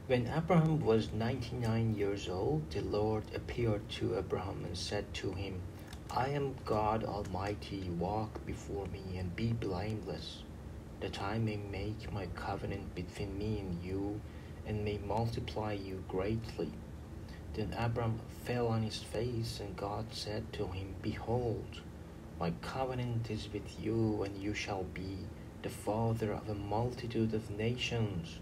When Abraham was 99 years old, the Lord appeared to Abraham and said to him, I am God Almighty, walk before me and be blameless, that I may make my covenant between me and you, and may multiply you greatly. Then Abram fell on his face, and God said to him, Behold, my covenant is with you, and you shall be the father of a multitude of nations.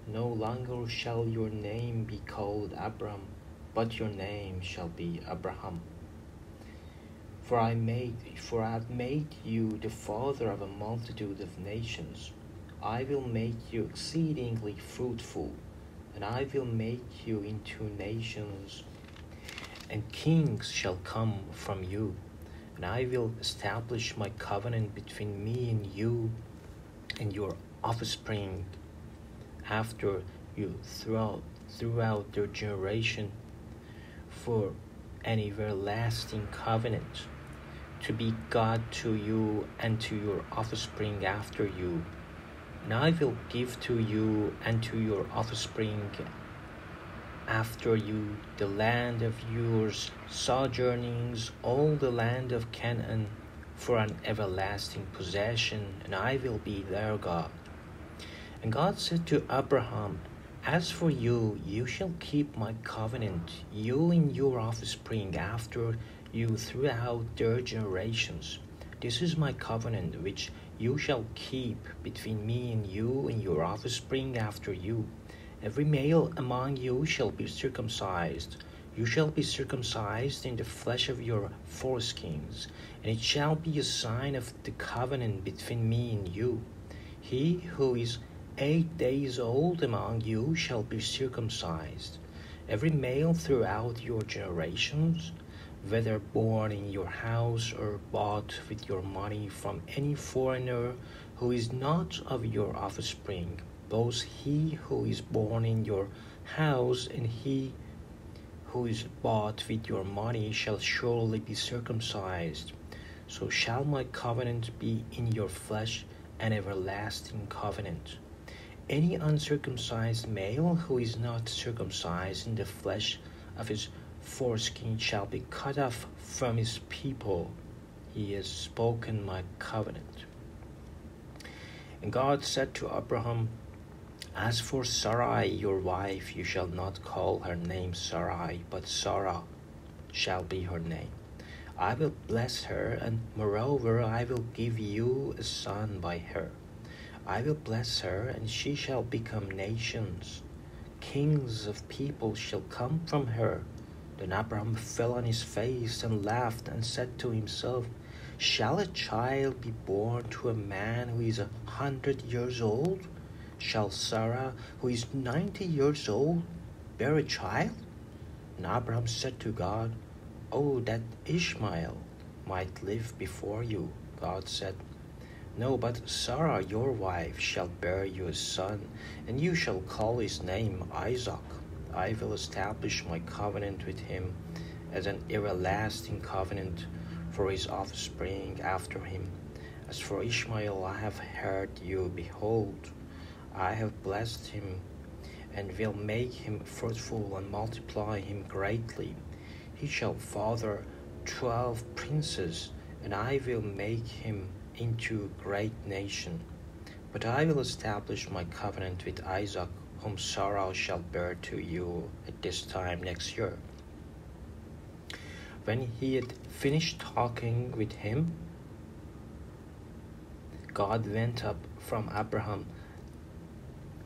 No longer shall your name be called Abram, but your name shall be Abraham. For I have made you the father of a multitude of nations. I will make you exceedingly fruitful, and I will make you into nations, and kings shall come from you. And I will establish my covenant between me and you and your offspring after you throughout their generation, for an everlasting covenant, to be God to you and to your offspring after you. And I will give to you and to your offspring after you the land of your sojournings, all the land of Canaan, for an everlasting possession, and I will be their God. And God said to Abraham, As for you, you shall keep my covenant, you and your offspring after you throughout their generations. This is my covenant which you shall keep between me and you and your offspring after you. Every male among you shall be circumcised. You shall be circumcised in the flesh of your foreskins, and it shall be a sign of the covenant between me and you. He who is 8 days old among you shall be circumcised. Every male throughout your generations, whether born in your house or bought with your money from any foreigner who is not of your offspring, both he who is born in your house and he who is bought with your money shall surely be circumcised. So shall my covenant be in your flesh, an everlasting covenant. Any uncircumcised male who is not circumcised in the flesh of his foreskin shall be cut off from his people. He has spoken my covenant. And God said to Abraham, As for Sarai your wife, you shall not call her name Sarai, but Sarah shall be her name. I will bless her, and moreover I will give you a son by her. I will bless her, and she shall become nations. Kings of people shall come from her. Then Abraham fell on his face and laughed and said to himself, Shall a child be born to a man who is 100 years old? Shall Sarah, who is 90 years old, bear a child? And Abraham said to God, Oh, that Ishmael might live before you. God said, No, but Sarah your wife shall bear you a son, and you shall call his name Isaac. I will establish my covenant with him as an everlasting covenant for his offspring after him. As for Ishmael, I have heard you. Behold, I have blessed him, and will make him fruitful and multiply him greatly. He shall father 12 princes, and I will make him into a great nation. But I will establish my covenant with Isaac, whom Sarah shall bear to you at this time next year. When he had finished talking with him, God went up from Abraham.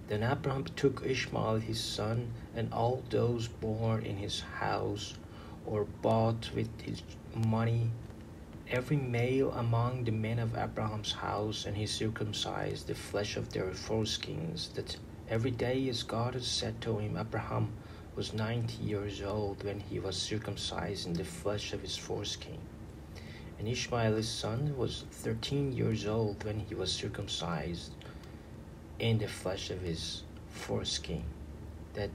Then Abraham took Ishmael his son, and all those born in his house or bought with his money, every male among the men of Abraham's house, and he circumcised the flesh of their foreskins, that every day as God had said to him. Abraham was 90 years old when he was circumcised in the flesh of his foreskin. And Ishmael his son was 13 years old when he was circumcised in the flesh of his foreskin. That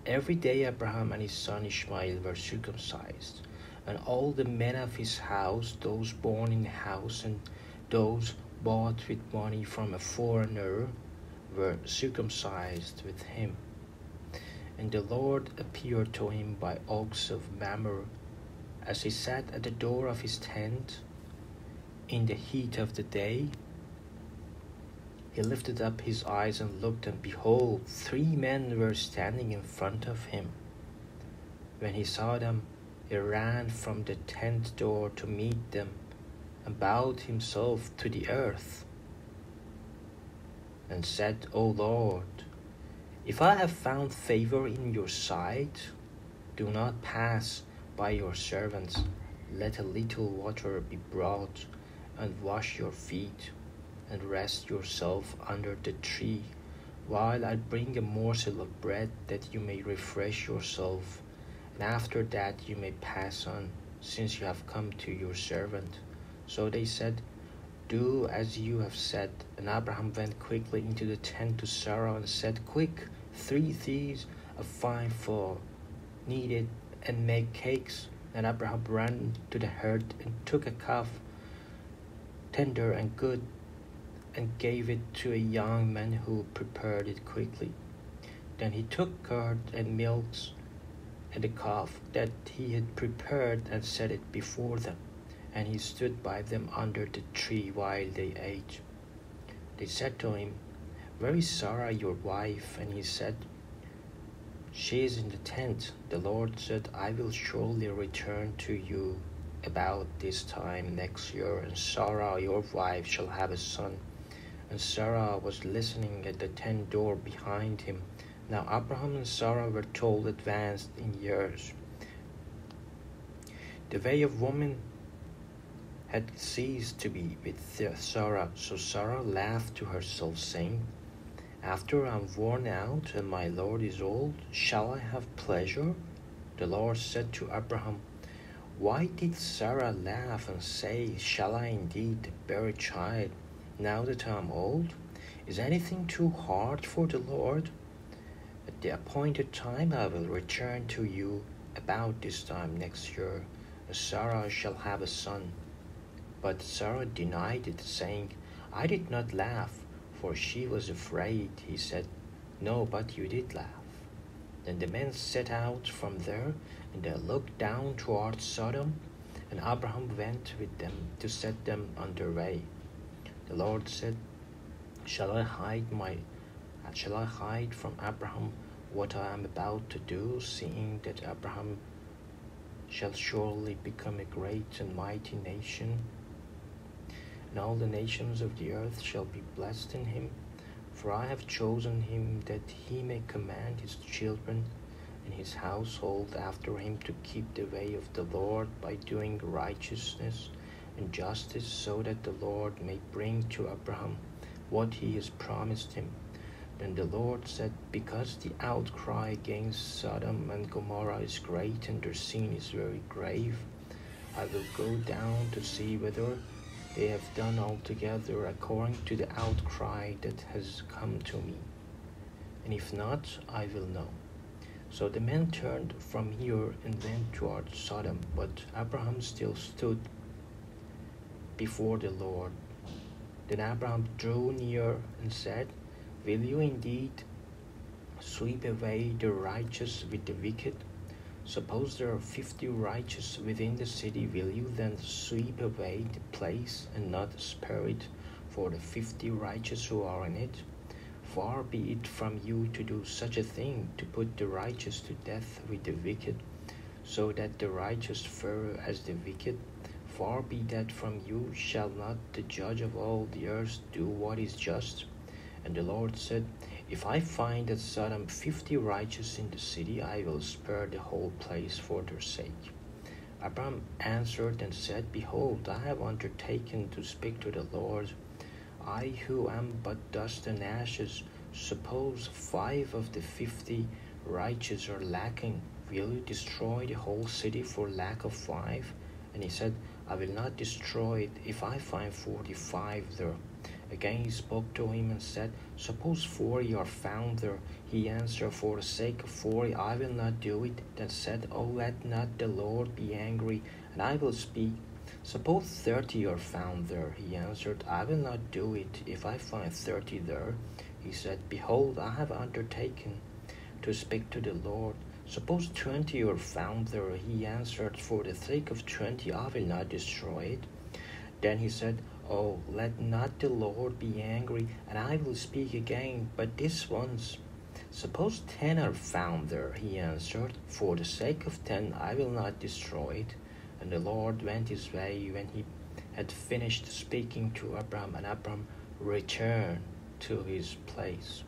every day Abraham and his son Ishmael were circumcised. And all the men of his house, those born in the house and those bought with money from a foreigner, were circumcised with him. And the Lord appeared to him by oaks of Mamre, as he sat at the door of his tent in the heat of the day. He lifted up his eyes and looked, and behold, 3 men were standing in front of him. When he saw them, he ran from the tent door to meet them, and bowed himself to the earth, and said, O Lord, if I have found favor in your sight, do not pass by your servants. Let a little water be brought, and wash your feet, and rest yourself under the tree, while I bring a morsel of bread, that you may refresh yourself, and after that you may pass on, since you have come to your servant. So they said, Do as you have said. And Abraham went quickly into the tent to Sarah and said, Quick, 3 thieves of fine flour, knead it, and make cakes. And Abraham ran to the herd and took a calf, tender and good, and gave it to a young man who prepared it quickly. Then he took curd and milk and the calf that he had prepared and set it before them. And he stood by them under the tree while they ate. They said to him, Where is Sarah your wife? And he said, She is in the tent. The Lord said, I will surely return to you about this time next year, and Sarah your wife shall have a son. And Sarah was listening at the tent door behind him. Now Abraham and Sarah were tall, advanced in years. The way of woman had ceased to be with Sarah, so Sarah laughed to herself, saying, After I am worn out and my Lord is old, shall I have pleasure? The Lord said to Abraham, Why did Sarah laugh and say, Shall I indeed bear a child, now that I am old? Is anything too hard for the Lord? At the appointed time I will return to you about this time next year, and Sarah shall have a son. But Sarah denied it, saying, I did not laugh, for she was afraid. He said, No, but you did laugh. Then the men set out from there, and they looked down towards Sodom, and Abraham went with them to set them on their way. The Lord said, Shall I hide from Abraham what I am about to do, seeing that Abraham shall surely become a great and mighty nation, and all the nations of the earth shall be blessed in him? For I have chosen him that he may command his children and his household after him to keep the way of the Lord by doing righteousness and justice, so that the Lord may bring to Abraham what he has promised him. Then the Lord said, Because the outcry against Sodom and Gomorrah is great, and their sin is very grave, I will go down to see whether they have done altogether according to the outcry that has come to me. And if not, I will know. So the men turned from here and went toward Sodom, but Abraham still stood before the Lord. Then Abraham drew near and said, Will you indeed sweep away the righteous with the wicked? Suppose there are 50 righteous within the city, will you then sweep away the place and not spare it for the 50 righteous who are in it? Far be it from you to do such a thing, to put the righteous to death with the wicked, so that the righteous fare as the wicked. Far be that from you. Shall not the judge of all the earth do what is just? And the Lord said, If I find at Sodom 50 righteous in the city, I will spare the whole place for their sake. Abraham answered and said, Behold, I have undertaken to speak to the Lord. I who am but dust and ashes, suppose 5 of the 50 righteous are lacking. Will you destroy the whole city for lack of 5? And he said, I will not destroy it if I find 45 there. Again he spoke to him and said, Suppose 40 are found there. He answered, For the sake of 40 I will not do it. Then said, Oh, let not the Lord be angry, and I will speak. Suppose 30 are found there. He answered, I will not do it if I find 30 there. He said, Behold, I have undertaken to speak to the Lord. Suppose 20 were found there. He answered, For the sake of 20 I will not destroy it. Then he said, Oh, let not the Lord be angry, and I will speak again, but this once. Suppose 10 are found there. He answered, For the sake of 10 I will not destroy it. And the Lord went his way when he had finished speaking to Abram, and Abram returned to his place.